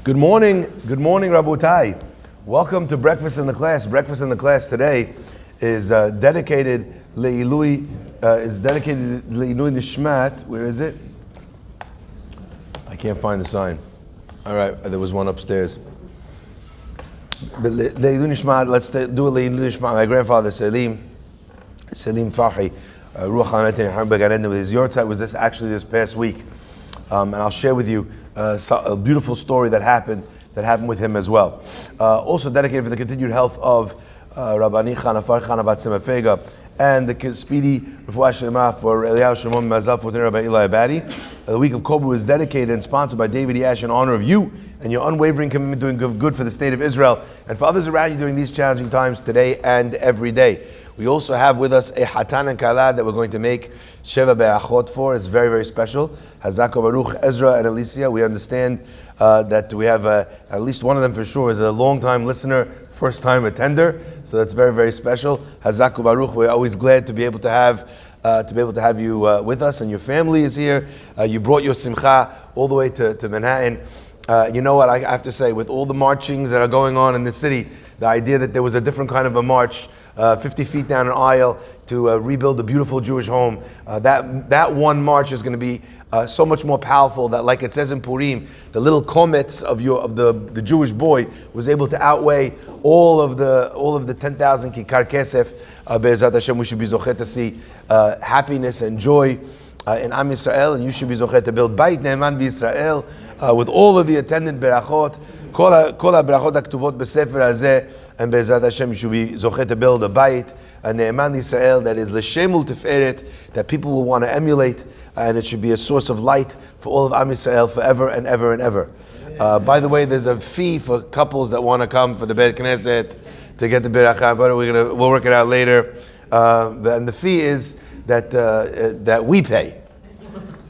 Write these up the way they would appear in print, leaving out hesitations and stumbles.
Good morning, Rabotai. Welcome to Breakfast in the Class. Breakfast in the Class today is dedicated Le'ilui Nishmat. Where is it? I can't find the sign. All right, there was one upstairs. Le'ilui Nishmat. Let's do a Le'ilui Nishmat. My grandfather Salim Fahi, Ruach HaNetin Harbe Gan Eden, with his yortzeit was this past week, and I'll share with you a beautiful story that happened with him as well. Also dedicated for the continued health of Rabbani Chana Farchana Bat Semefega and the speedy Refuah Shlema for Eliyahu Shimon Mazal for Rabbi Eli Abadi. The week of Kobu is dedicated and sponsored by David Yash in honor of you and your unwavering commitment doing good for the state of Israel and for others around you during these challenging times today and every day. We also have with us a Hatan and Kala that we're going to make Sheva Be'achot for. It's very, very special. Chazak Baruch, Ezra and Alicia. We understand that we have at least one of them for sure is a long-time listener, first-time attender. So that's very, very special. Chazak Baruch. We're always glad to be able to have you with us, and your family is here. You brought your simcha all the way to Manhattan. You know what I have to say? With all the marchings that are going on in the city, the idea that there was a different kind of a march 50 feet down an aisle to rebuild a beautiful Jewish home. That one march is going to be so much more powerful that, like it says in Purim, the little comets of the Jewish boy was able to outweigh all of the 10,000 kikar kesef. Be'ezrat Hashem, we should be zochet to see happiness and joy in Am Yisrael, and you should be zochet to build Beit Ne'eman b'Yisrael with all of the attendant berachot. Kol ha-berachot ha-ktuvot b'sefer hazeh, and Be'ezrat Hashem, you should be zochet to build a Beit, a Ne'eman Yisrael that is l'shem u'teferet, that people will want to emulate, and it should be a source of light for all of Am Yisrael forever and ever and ever. By the way, there's a fee for couples that want to come for the Beit Knesset to get the beracha, but we'll work it out later. And the fee is that we pay.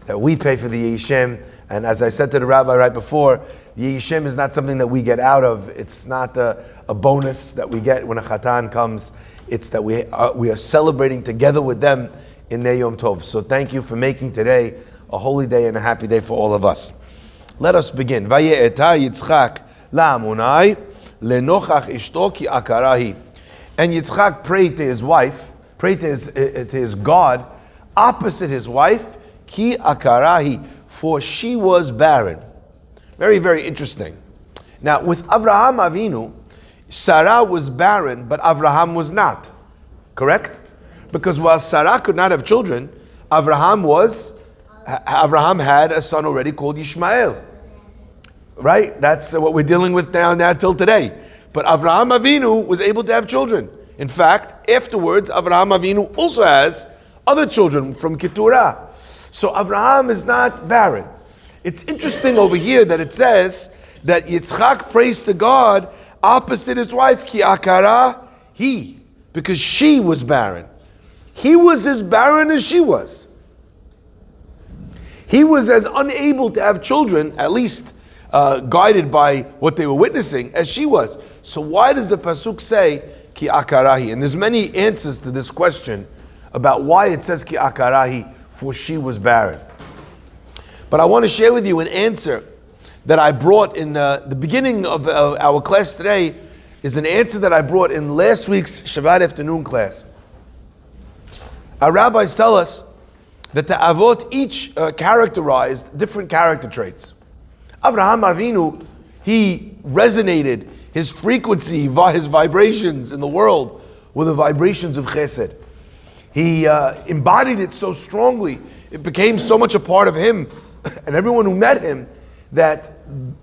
That we pay for the Yishem. And as I said to the rabbi right before, the Yishem is not something that we get out of. It's not a bonus that we get when a Chatan comes. It's that we are celebrating together with them in their Yom Tov. So thank you for making today a holy day and a happy day for all of us. Let us begin. Vaye'eta Yitzchak la'amunai lenochach ishto ki akarahi. And Yitzchak prayed to his wife, prayed to his God, opposite his wife, ki akarahi, for she was barren. Very, very interesting. Now, with Avraham Avinu, Sarah was barren, but Avraham was not. Correct? Because while Sarah could not have children, Avraham had a son already called Yishmael. Right? That's what we're dealing with now till today. But Avraham Avinu was able to have children. In fact, afterwards, Avraham Avinu also has other children from Keturah. So Avraham is not barren. It's interesting over here that it says that Yitzchak prays to God opposite his wife, ki akara he, because she was barren. He was as barren as she was. He was as unable to have children, at least guided by what they were witnessing, as she was. So why does the pasuk say ki akarahi? And there's many answers to this question about why it says ki akarahi, for she was barren. But I want to share with you an answer that I brought in the beginning of our class today. Is an answer that I brought in last week's Shabbat afternoon class. Our rabbis tell us that the Avot each characterized different character traits. Avraham Avinu, he resonated his frequency, his vibrations in the world with the vibrations of Chesed. He embodied it so strongly, it became so much a part of him and everyone who met him that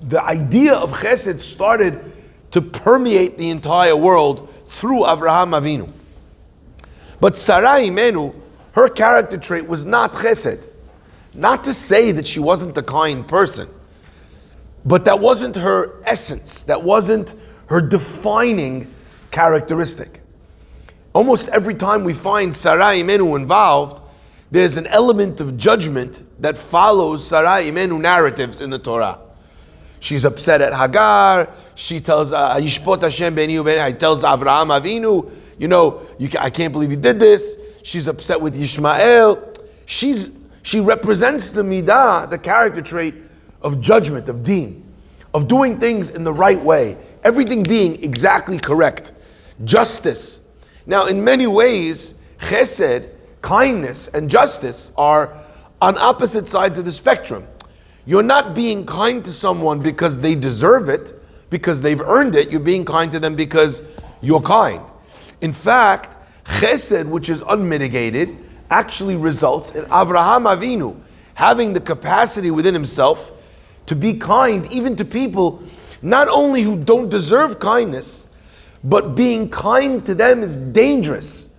the idea of Chesed started to permeate the entire world through Avraham Avinu. But Sarah Imenu, her character trait was not Chesed. Not to say that she wasn't a kind person, but that wasn't her essence. That wasn't her defining characteristic. Almost every time we find Sarah Imenu involved, there's an element of judgment that follows Sarah Imenu narratives in the Torah. She's upset at Hagar. She tells Yishpot Hashem beni ubeni. Tells Avraham Avinu, I can't believe you did this. She's upset with Yishmael. She represents the midah, the character trait of judgment, of deen, of doing things in the right way, everything being exactly correct, justice. Now, in many ways, chesed, kindness, and justice are on opposite sides of the spectrum. You're not being kind to someone because they deserve it, because they've earned it. You're being kind to them because you're kind. In fact, chesed, which is unmitigated, actually results in Avraham Avinu having the capacity within himself to be kind even to people not only who don't deserve kindness, but being kind to them is dangerous.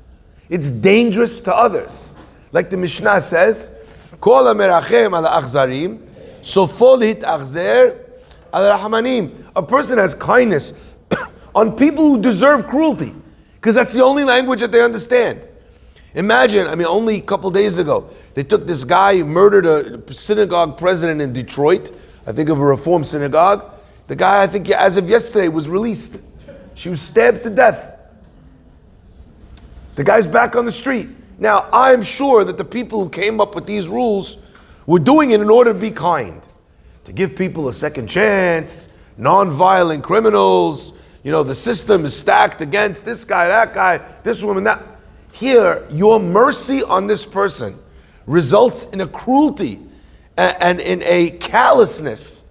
It's dangerous to others. Like the Mishnah says, Kol hamerachem ala achzarim, sofo hitachzer ala rahmanim. A person has kindness on people who deserve cruelty, because that's the only language that they understand. Imagine, only a couple days ago, they took this guy who murdered a synagogue president in Detroit, I think of a Reform synagogue. The guy, I think as of yesterday, was released. She was stabbed to death. The guy's back on the street. Now, I'm sure that the people who came up with these rules were doing it in order to be kind, to give people a second chance, non-violent criminals. The system is stacked against this guy, that guy, this woman, that. Here, your mercy on this person results in a cruelty and in a callousness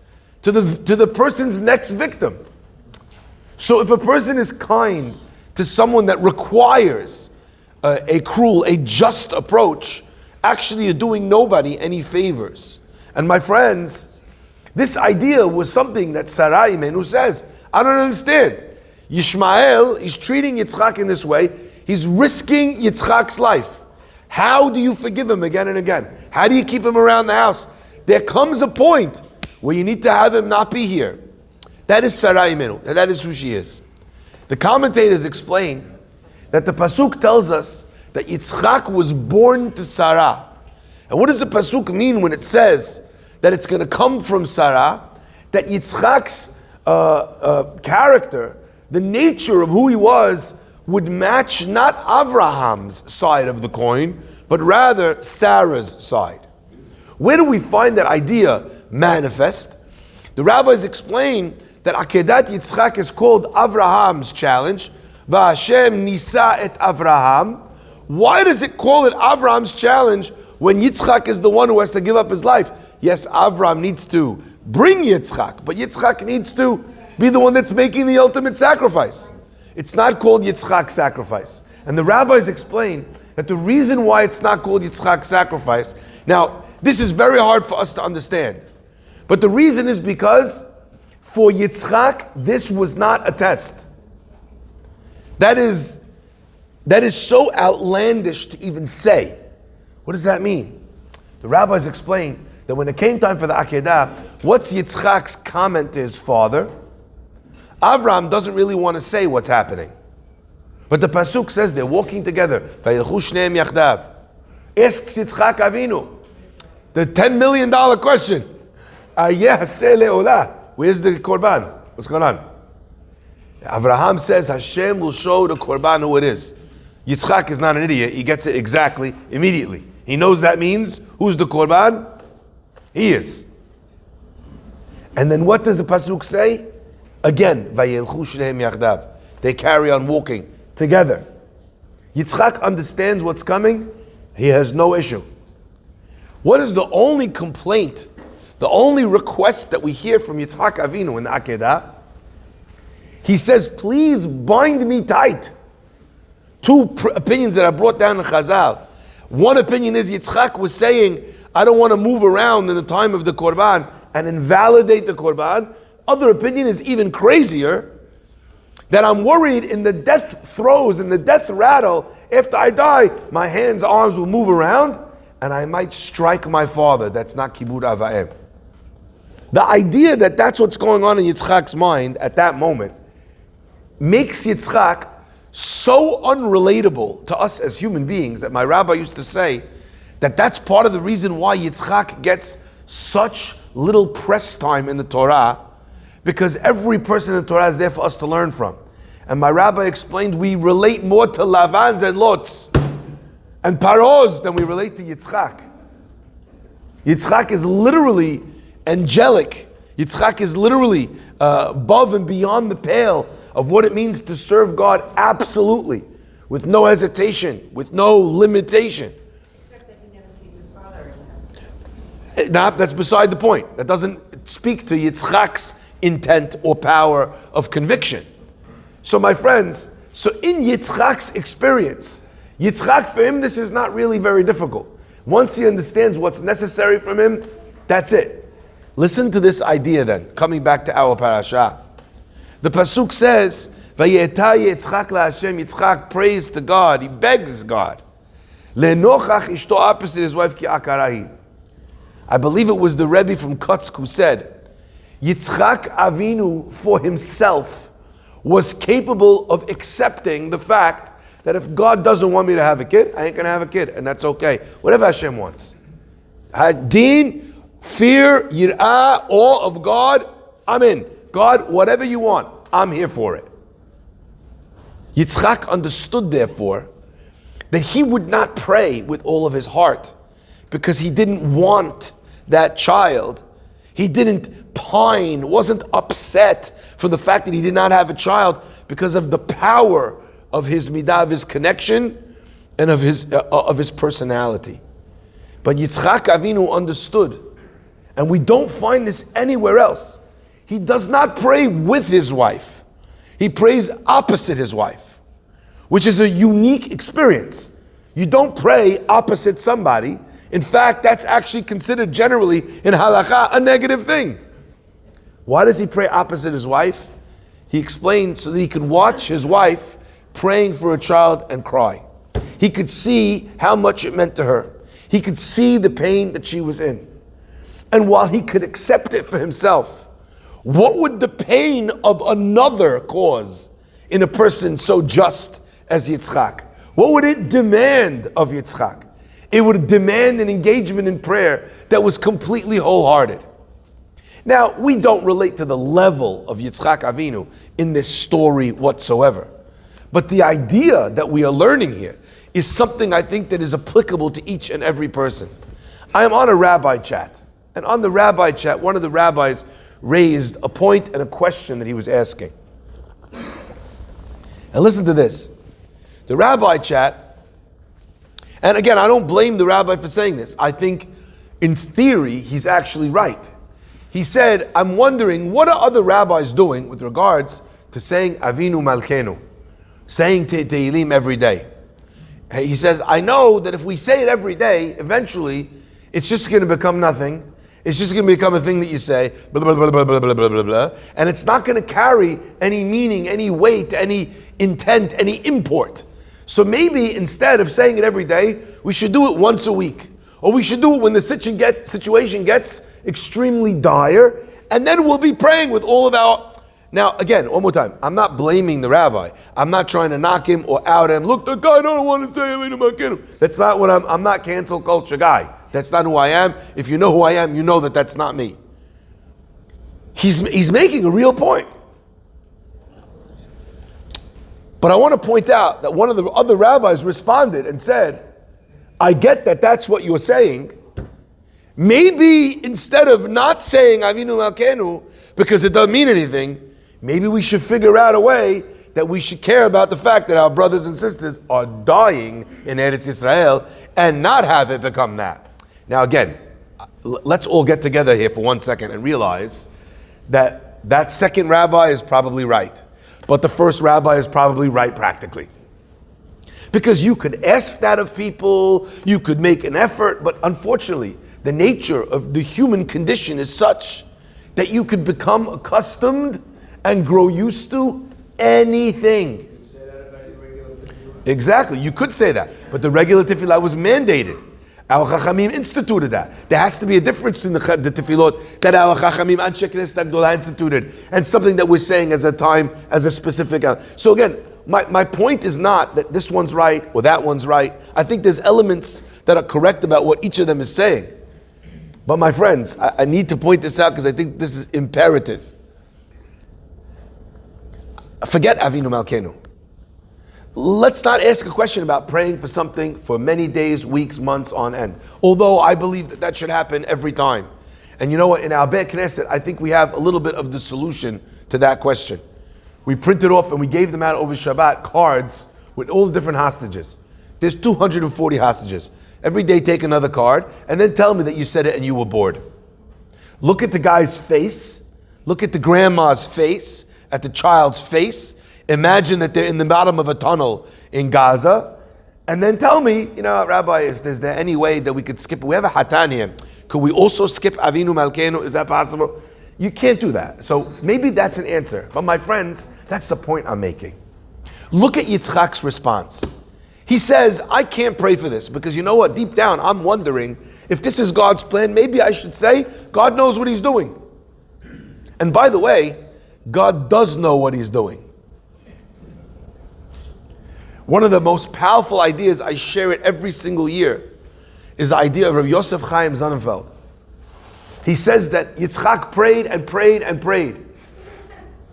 to the person's next victim. So if a person is kind to someone that requires a cruel, a just approach, actually you're doing nobody any favors. And my friends, this idea was something that Sarah Imenu says, I don't understand. Yishmael is treating Yitzchak in this way. He's risking Yitzchak's life. How do you forgive him again and again? How do you keep him around the house? There comes a point where you need to have him not be here. That is Sarah Imenu, and that is who she is. The commentators explain that the Pasuk tells us that Yitzchak was born to Sarah. And what does the Pasuk mean when it says that it's going to come from Sarah? That Yitzchak's character, the nature of who he was, would match not Avraham's side of the coin, but rather Sarah's side. Where do we find that idea manifest? The rabbis explain that Akedat Yitzchak is called Avraham's challenge. V'Hashem nisa et Avraham. Why does it call it Avraham's challenge when Yitzchak is the one who has to give up his life? Yes, Avraham needs to bring Yitzchak, but Yitzchak needs to be the one that's making the ultimate sacrifice. It's not called Yitzchak's sacrifice. And the rabbis explain that the reason why it's not called Yitzchak's sacrifice, now, this is very hard for us to understand. But the reason is because for Yitzchak, this was not a test. That is so outlandish to even say. What does that mean? The rabbis explain that when it came time for the Akedah, what's Yitzchak's comment to his father? Avram doesn't really want to say what's happening. But the Pasuk says they're walking together. Asks Yitzchak Avinu the $10 million question. Where's the Korban? What's going on? Avraham says Hashem will show the Korban who it is. Yitzchak is not an idiot. He gets it exactly, immediately. He knows that means who's the Korban? He is. And then what does the Pasuk say? Again, Vayelchu shneim yachdav. They carry on walking together. Yitzchak understands what's coming. He has no issue. What is the only complaint, the only request that we hear from Yitzchak Avinu in the Akedah? He says, please bind me tight. Two opinions that are brought down in Chazal. One opinion is Yitzchak was saying, I don't want to move around in the time of the Korban and invalidate the Korban. Other opinion is even crazier, that I'm worried in the death throes, in the death rattle, after I die, my hands, arms will move around, and I might strike my father. That's not Kibud Avaim. The idea that that's what's going on in Yitzchak's mind at that moment makes Yitzchak so unrelatable to us as human beings that my rabbi used to say that that's part of the reason why Yitzchak gets such little press time in the Torah, because every person in the Torah is there for us to learn from. And my rabbi explained we relate more to Lavans and Lots and Paroz than we relate to Yitzchak. Yitzchak is literally angelic. Yitzchak is literally above and beyond the pale of what it means to serve God absolutely, with no hesitation, with no limitation. Except that he never sees his father in that. Nah, that's beside the point. That doesn't speak to Yitzchak's intent or power of conviction. So my friends, so in Yitzchak's experience, Yitzchak, for him, this is not really very difficult. Once he understands what's necessary from him, that's it. Listen to this idea then, coming back to our parasha. The pasuk says, "Vayeta Yitzchak laHashem." Yitzchak prays to God. He begs God. Le'nochach ishto opposite his wife ki akarahi. I believe it was the Rebbe from Kutsk who said, Yitzchak Avinu for himself was capable of accepting the fact that if God doesn't want me to have a kid, I ain't gonna have a kid, and that's okay. Whatever Hashem wants. Din, fear, yir'ah, awe of God, I'm in. God, whatever you want, I'm here for it. Yitzchak understood, therefore, that he would not pray with all of his heart because he didn't want that child. He didn't pine, wasn't upset for the fact that he did not have a child because of the power of his midah, of his connection, and of his personality. But Yitzchak Avinu understood, and we don't find this anywhere else. He does not pray with his wife. He prays opposite his wife, which is a unique experience. You don't pray opposite somebody. In fact, that's actually considered generally in halakha a negative thing. Why does he pray opposite his wife? He explained so that he could watch his wife praying for a child and cry. He could see how much it meant to her. He could see the pain that she was in. And while he could accept it for himself, what would the pain of another cause in a person so just as Yitzchak? What would it demand of Yitzchak? It would demand an engagement in prayer that was completely wholehearted. Now, we don't relate to the level of Yitzchak Avinu in this story whatsoever. But the idea that we are learning here is something I think that is applicable to each and every person. I am on a rabbi chat. And on the rabbi chat, one of the rabbis raised a point and a question that he was asking. And listen to this. The rabbi chat, and again, I don't blame the rabbi for saying this. I think in theory, he's actually right. He said, I'm wondering, what are other rabbis doing with regards to saying Avinu Malkenu, saying Tehillim every day? He says, I know that if we say it every day, eventually, it's just going to become nothing. It's just going to become a thing that you say, blah, blah, blah, blah, blah, blah, blah, blah, blah, and it's not going to carry any meaning, any weight, any intent, any import. So maybe instead of saying it every day, we should do it once a week. Or we should do it when the situation gets extremely dire, and then we'll be praying with all of our... Now, again, one more time, I'm not blaming the rabbi. I'm not trying to knock him or out him. Look, the guy don't want to say Avinu Malkenu. That's not what I'm not cancel culture guy. That's not who I am. If you know who I am, you know that that's not me. He's making a real point. But I want to point out that one of the other rabbis responded and said, I get that that's what you're saying. Maybe instead of not saying Avinu Malkenu because it doesn't mean anything, maybe we should figure out a way that we should care about the fact that our brothers and sisters are dying in Eretz Yisrael and not have it become that. Now again, let's all get together here for 1 second and realize that that second rabbi is probably right, but the first rabbi is probably right practically. Because you could ask that of people, you could make an effort, but unfortunately, the nature of the human condition is such that you could become accustomed and grow used to anything. You say that about your regular tefillah? Exactly, you could say that, but the regular tefillah was mandated. Our Chachamim instituted that. There has to be a difference between the tefillot that our Chachamim Anshe Knesset Gdolah instituted and something that we're saying as a specific. So again, my point is not that this one's right or that one's right. I think there's elements that are correct about what each of them is saying. But my friends, I need to point this out because I think this is imperative. Forget Avinu Malkenu. Let's not ask a question about praying for something for many days, weeks, months on end. Although I believe that should happen every time. And you know what? In our Beit Knesset, I think we have a little bit of the solution to that question. We printed off and we gave them out over Shabbat cards with all the different hostages. There's 240 hostages. Every day take another card and then tell me that you said it and you were bored. Look at the guy's face. Look at the grandma's face, at the child's face. Imagine that they're in the bottom of a tunnel in Gaza. And then tell me, Rabbi, if there's any way that we could skip it. We have a Hatan here. Could we also skip Avinu Malkeinu? Is that possible? You can't do that. So maybe that's an answer. But my friends, that's the point I'm making. Look at Yitzchak's response. He says, I can't pray for this because you know what? Deep down, I'm wondering if this is God's plan. Maybe I should say, God knows what he's doing. And by the way, God does know what he's doing. One of the most powerful ideas, I share it every single year, is the idea of Rav Yosef Chaim Sonnenfeld. He says that Yitzchak prayed and prayed and prayed.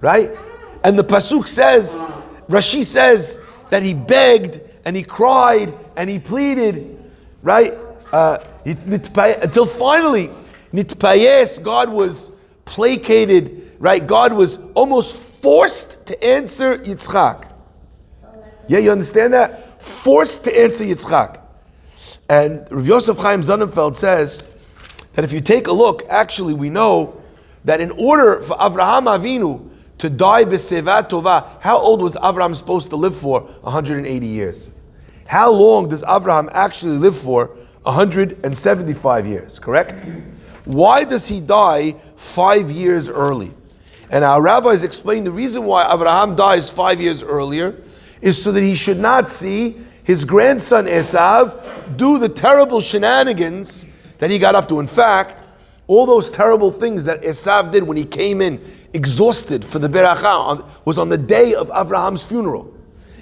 Right? And the Pasuk says, Rashi says that he begged and he cried and he pleaded, right? Until finally, Nitpayes, God was placated, right? God was almost forced to answer Yitzchak. Yeah, you understand that? Forced to answer Yitzchak. And Rav Yosef Chaim Sonnenfeld says that if you take a look, actually we know that in order for Avraham Avinu to die b'seva tova, how old was Avraham supposed to live for? 180 years. How long does Avraham actually live for? 175 years, correct? Why does he die 5 years early? And our rabbis explain the reason why Avraham dies 5 years earlier is so that he should not see his grandson Esav do the terrible shenanigans that he got up to. In fact, all those terrible things that Esav did when he came in exhausted for the beracha was on the day of Avraham's funeral.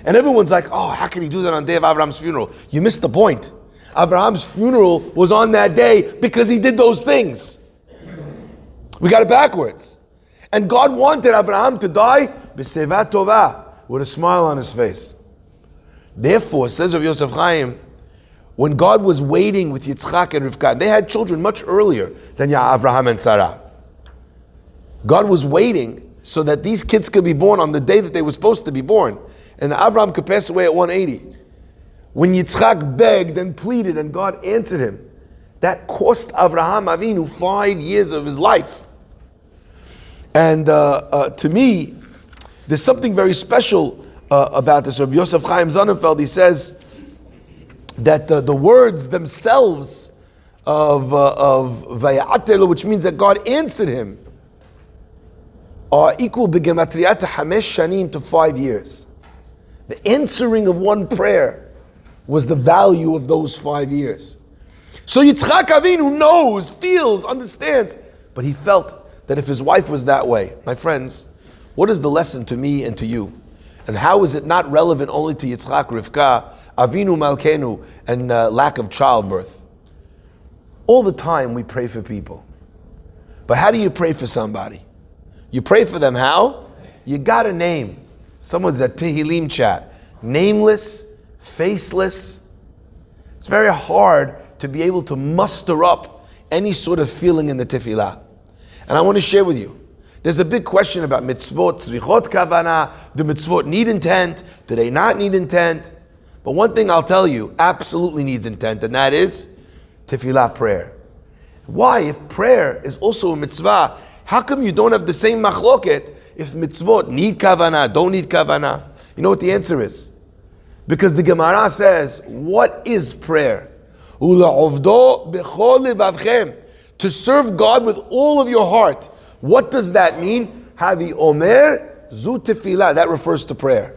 And everyone's like, oh, how can he do that on the day of Avraham's funeral? You missed the point. Avraham's funeral was on that day because he did those things. We got it backwards. And God wanted Avraham to die b'seva tova, with a smile on his face. Therefore, says Rav Yosef Chaim, when God was waiting with Yitzchak and Rivka, they had children much earlier than Avraham and Sarah. God was waiting so that these kids could be born on the day that they were supposed to be born. And Avraham could pass away at 180. When Yitzchak begged and pleaded and God answered him, that cost Avraham Avinu 5 years of his life. And to me, there's something very special about this. Rabbi Yosef Chaim Sonnenfeld, he says that the words themselves of Vayatelu, which means that God answered him, are equal b'gematriyat hamesh shanim to 5 years. The answering of one prayer was the value of those 5 years. So Yitzchak Avinu knows, feels, understands, but he felt that if his wife was that way, my friends, what is the lesson to me and to you? And how is it not relevant only to Yitzchak, Rivka, Avinu Malkeinu, and lack of childbirth? All the time we pray for people. But how do you pray for somebody? You pray for them how? You got a name. Someone's at Tehillim chat. Nameless, faceless. It's very hard to be able to muster up any sort of feeling in the Tefillah. And I want to share with you, there's a big question about mitzvot, tzrichot kavana. Do mitzvot need intent? Do they not need intent? But one thing I'll tell you, absolutely needs intent, and that is tefillah, prayer. Why? If prayer is also a mitzvah, how come you don't have the same machloket if mitzvot need kavana, don't need kavana? You know what the answer is? Because the Gemara says, what is prayer? Ula'ovdo b'chol levavchem. To serve God with all of your heart. What does that mean? Havi omer zu tefillah. That refers to prayer.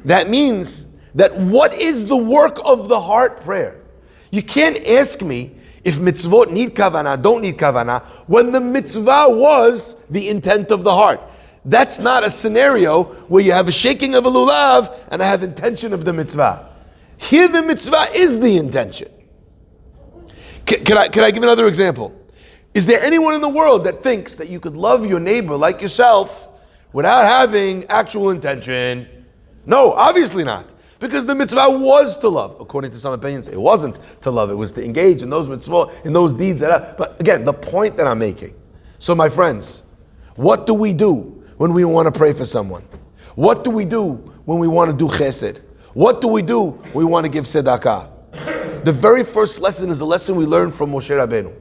That means that what is the work of the heart? Prayer. You can't ask me if mitzvot need kavanah, don't need kavanah, when the mitzvah was the intent of the heart. That's not a scenario where you have a shaking of a lulav and I have intention of the mitzvah. Here the mitzvah is the intention. Can I give another example? Is there anyone in the world that thinks that you could love your neighbor like yourself without having actual intention? No, obviously not. Because the mitzvah was to love. According to some opinions, it wasn't to love. It was to engage in those mitzvot, in those deeds. But again, the point that I'm making. So my friends, what do we do when we want to pray for someone? What do we do when we want to do chesed? What do we do when we want to give tzedakah? The very first lesson is a lesson we learned from Moshe Rabbeinu.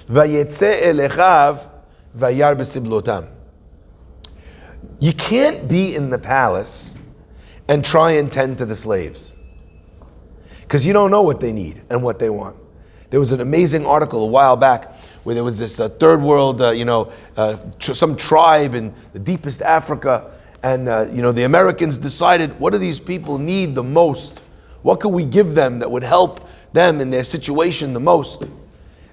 Vayetze elechav vayar besiblotam. You can't be in the palace and try and tend to the slaves, because you don't know what they need and what they want. There was an amazing article a while back where there was this third world, some tribe in the deepest Africa, and the Americans decided, what do these people need the most? What could we give them that would help them in their situation the most?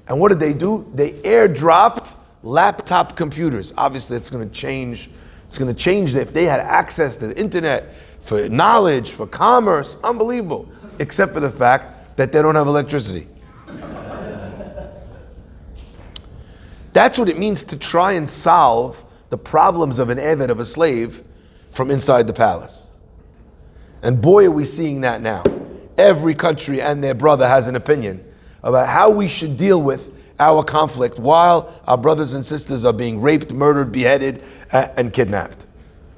And what did they do? They airdropped laptop computers. Obviously, it's going to change. It's going to change if they had access to the internet for knowledge, for commerce. Unbelievable. Except for the fact that they don't have electricity. That's what it means to try and solve the problems of an eved, of a slave, from inside the palace. And boy, are we seeing that now. Every country and their brother has an opinion about how we should deal with our conflict while our brothers and sisters are being raped, murdered, beheaded, and kidnapped.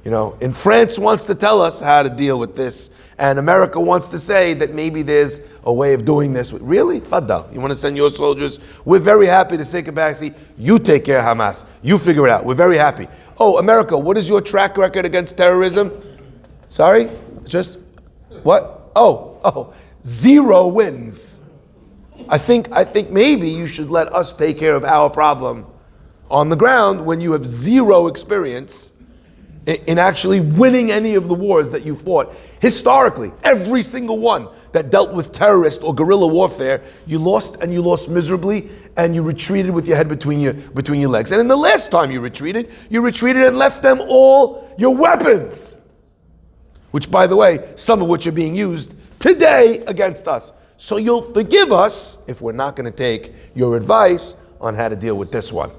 In France wants to tell us how to deal with this, and America wants to say that maybe there's a way of doing this. Really? Faddal. You want to send your soldiers? We're very happy to say capacity. You take care of Hamas. You figure it out. We're very happy. Oh, America, what is your track record against terrorism? Sorry? Just what? Oh, 0 wins. I think maybe you should let us take care of our problem on the ground when you have 0 experience in actually winning any of the wars that you fought. Historically, every single one that dealt with terrorist or guerrilla warfare, you lost, and you lost miserably, and you retreated with your head between your legs. And in the last time you retreated and left them all your weapons, which, by the way, some of which are being used today against us. So you'll forgive us if we're not going to take your advice on how to deal with this one.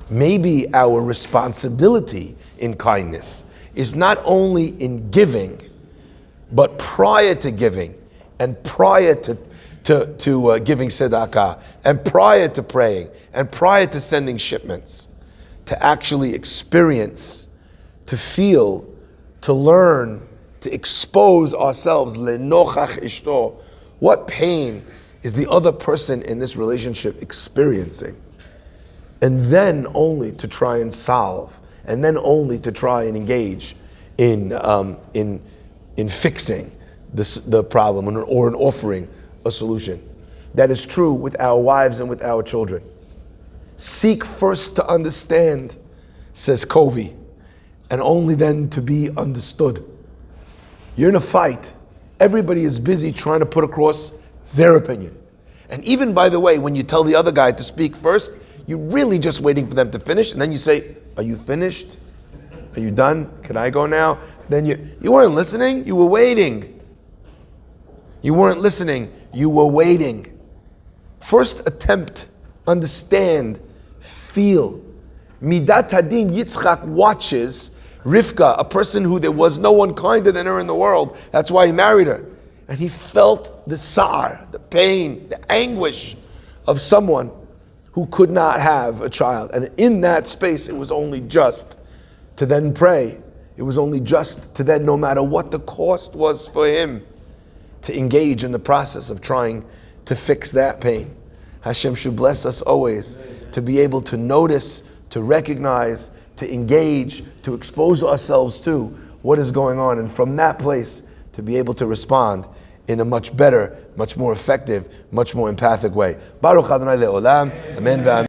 Maybe our responsibility in kindness is not only in giving, but prior to giving, and prior to giving tzedakah, and prior to praying, and prior to sending shipments, to actually experience, to feel, to learn, to expose ourselves lenochach ishto. What pain is the other person in this relationship experiencing? And then only to try and solve, and then only to try and engage in fixing the problem, or in offering a solution. That is true with our wives and with our children. Seek first to understand, says Covey, and only then to be understood. You're in a fight. Everybody is busy trying to put across their opinion. And even, by the way, when you tell the other guy to speak first, you're really just waiting for them to finish, and then you say, are you finished? Are you done? Can I go now? And then you weren't listening, you were waiting. You weren't listening, you were waiting. First attempt, understand, feel. Midat Hadin, Yitzchak watches Rivka, a person who there was no one kinder than her in the world. That's why he married her. And he felt the sar, the pain, the anguish of someone who could not have a child. And in that space, it was only just to then pray. It was only just to then, no matter what the cost was for him, to engage in the process of trying to fix that pain. Hashem should bless us always to be able to notice, to recognize, to engage, to expose ourselves to what is going on, and from that place to be able to respond in a much better, much more effective, much more empathic way. Baruch Adonai Le'olam. Amen.